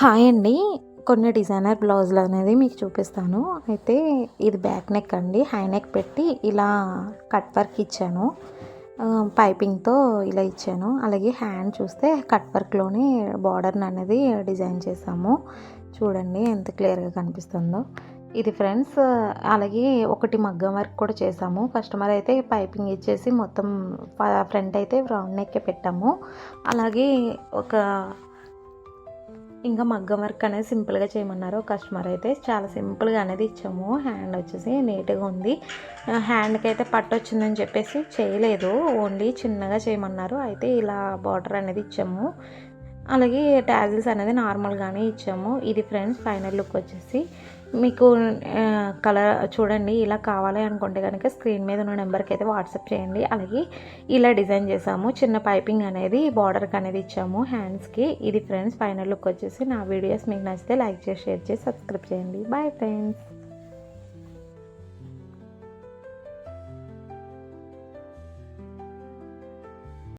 Hi అండి. కొన్ని designer బ్లౌజులు అనేది మీకు చూపిస్తాను. అయితే ఇది బ్యాక్ నెక్ అండి. హై నెక్ పెట్టి ఇలా కట్ వర్క్ ఇచ్చాను. పైపింగ్‌తో ఇలా ఇచ్చాను. అలాగే హ్యాండ్ చూస్తే కట్ వర్క్‌లోనే బార్డర్‌ని అనేది డిజైన్ చేశాము. చూడండి ఎంత క్లియర్‌గా కనిపిస్తుందో. ఇది ఫ్రెండ్స్. అలాగే ఒకటి మగ్గం వర్క్ కూడా చేసాము. కస్టమర్ అయితే పైపింగ్ ఇచ్చేసి మొత్తం ఫ్రంట్ అయితే రౌండ్ నెక్కే పెట్టాము. అలాగే ఇంకా మగ్గం వర్క్ అనేది సింపుల్గా చేయమన్నారు కస్టమర్ అయితే. చాలా సింపుల్గా అనేది ఇచ్చాము. హ్యాండ్ వచ్చేసి నీట్గా ఉంది. హ్యాండ్కి అయితే పట్టు వచ్చిందని చెప్పేసి చేయలేదు, ఓన్లీ చిన్నగా చేయమన్నారు. అయితే ఇలా బార్డర్ అనేది ఇచ్చాము. అలాగే టాజిల్స్ అనేది నార్మల్గానే ఇచ్చాము. ఇది ఫ్రెండ్స్ ఫైనల్ లుక్ వచ్చేసి. మీకు కలర్ చూడండి, ఇలా కావాలి అనుకుంటే కనుక స్క్రీన్ మీద ఉన్న నెంబర్కి అయితే వాట్సాప్ చేయండి. అలాగే ఇలా డిజైన్ చేసాము. చిన్న పైపింగ్ అనేది బార్డర్కి అనేది ఇచ్చాము హ్యాండ్స్కి. ఇది ఫ్రెండ్స్ ఫైనల్ లుక్ వచ్చేసి. నా వీడియోస్ మీకు నచ్చితే లైక్ చేసి, షేర్ చేసి, సబ్స్క్రైబ్ చేయండి. Bye friends.